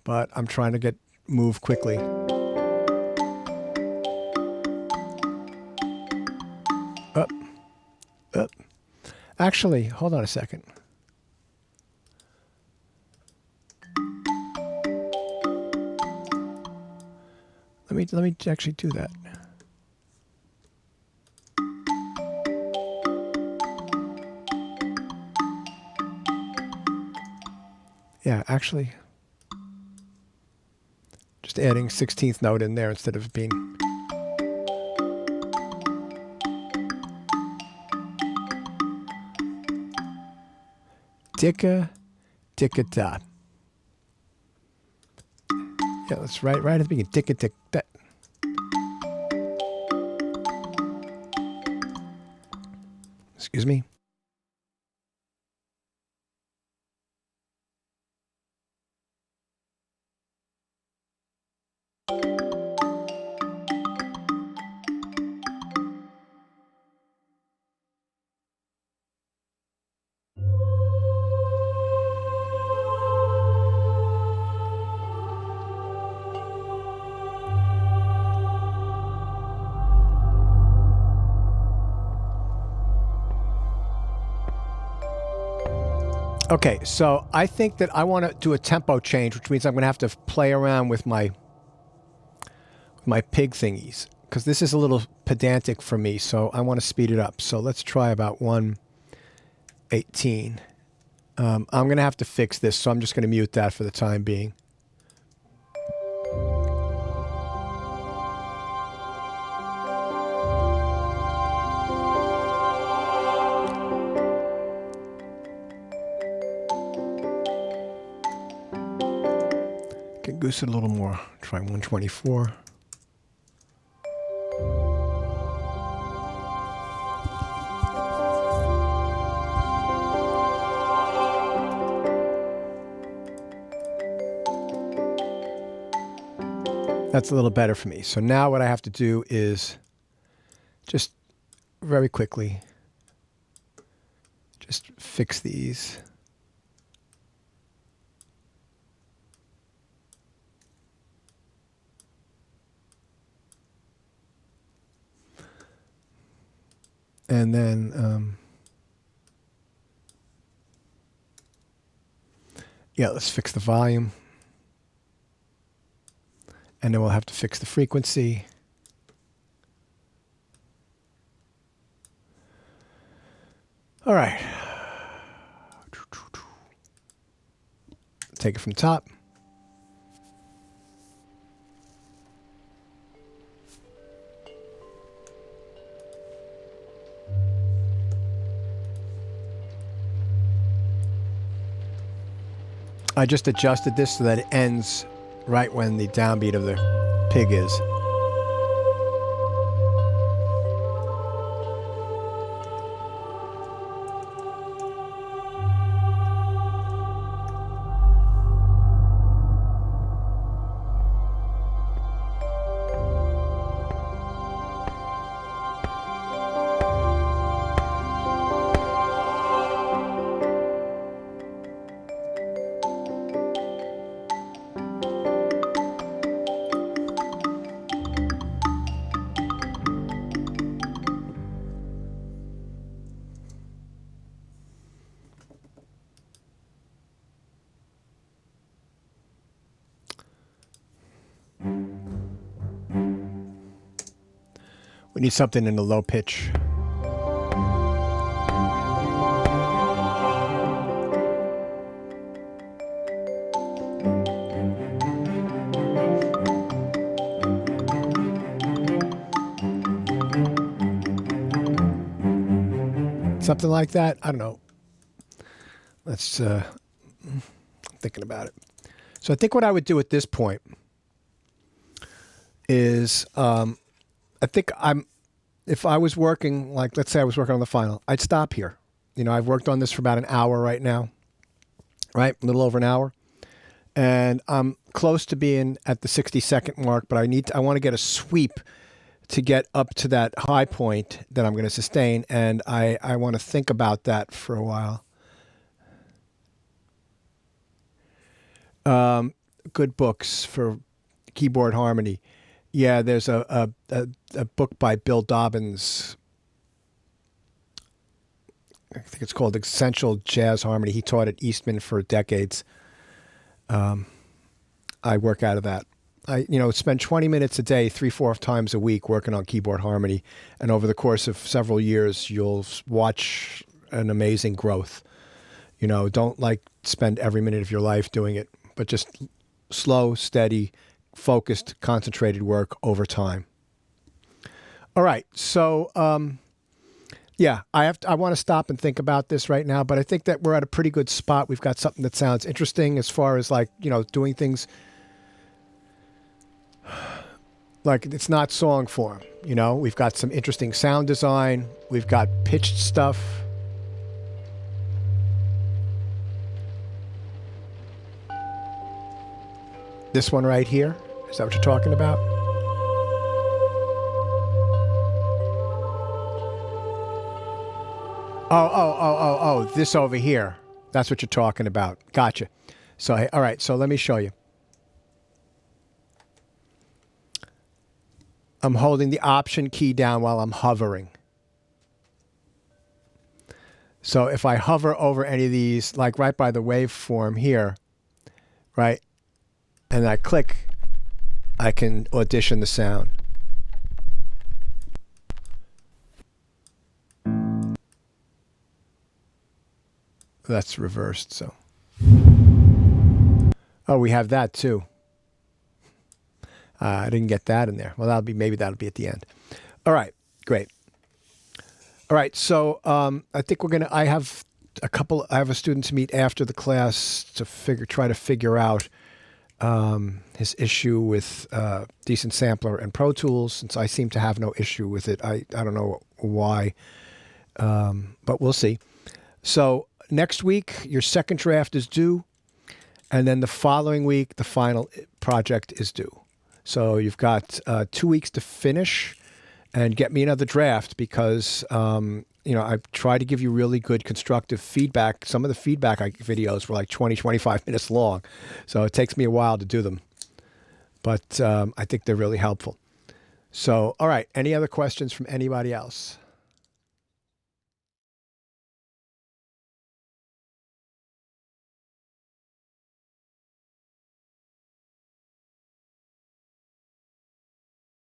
but I'm trying to move quickly. Up, up. Actually, hold on a second. Let me actually do that. Yeah, actually, just adding 16th note in there instead of being. Dicka, dicka da. Yeah, that's right at the beginning. Dicka, dick, da. Excuse me. Okay, so I think that I want to do a tempo change, which means I'm going to have to play around with my pig thingies, because this is a little pedantic for me, so I want to speed it up. So let's try about 1:18. I'm going to have to fix this, so I'm just going to mute that for the time being. Can goose it a little more. Try 124. That's a little better for me. So now what I have to do is just very quickly just fix these. And then, yeah, let's fix the volume. And then we'll have to fix the frequency. All right. Take it from the top. I just adjusted this so that it ends right when the downbeat of the pig is. We need something in the low pitch. Something like that. I don't know. Let's I'm thinking about it. So I think what I would do at this point is I think if I was working, like, let's say I was working on the final, I'd stop here. You know, I've worked on this for about an hour right now, right? A little over an hour. And I'm close to being at the 60-second mark, but I want to get a sweep to get up to that high point that I'm going to sustain. And I want to think about that for a while. Good books for keyboard harmony. Yeah, there's a book by Bill Dobbins. I think it's called Essential Jazz Harmony. He taught at Eastman for decades. I work out of that. I spend 20 minutes a day, 3-4 times a week working on keyboard harmony. And over the course of several years, you'll watch an amazing growth. You know, don't spend every minute of your life doing it, but just slow, steady, focused, concentrated work over time. All right. So, yeah, I want to stop and think about this right now, but I think that we're at a pretty good spot. We've got something that sounds interesting as far as doing things like it's not song form. We've got some interesting sound design. We've got pitched stuff. This one right here. Is that what you're talking about? Oh, this over here. That's what you're talking about. Gotcha. So, all right, so let me show you. I'm holding the Option key down while I'm hovering. So if I hover over any of these, like right by the waveform here, right, and I click, I can audition the sound. that's reversed. So, oh, we have that too. I didn't get that in there. Well, maybe that'll be at the end. All right, great. All right, so I think I have a student to meet after the class to try to figure out his issue with Decent Sampler and Pro Tools, since I seem to have no issue with it. I don't know why, but we'll see. So next week, your second draft is due, and then the following week, the final project is due. So you've got 2 weeks to finish and get me another draft, because I've tried to give you really good constructive feedback. Some of the feedback videos were like 20, 25 minutes long. So it takes me a while to do them. But I think they're really helpful. So, all right. Any other questions from anybody else?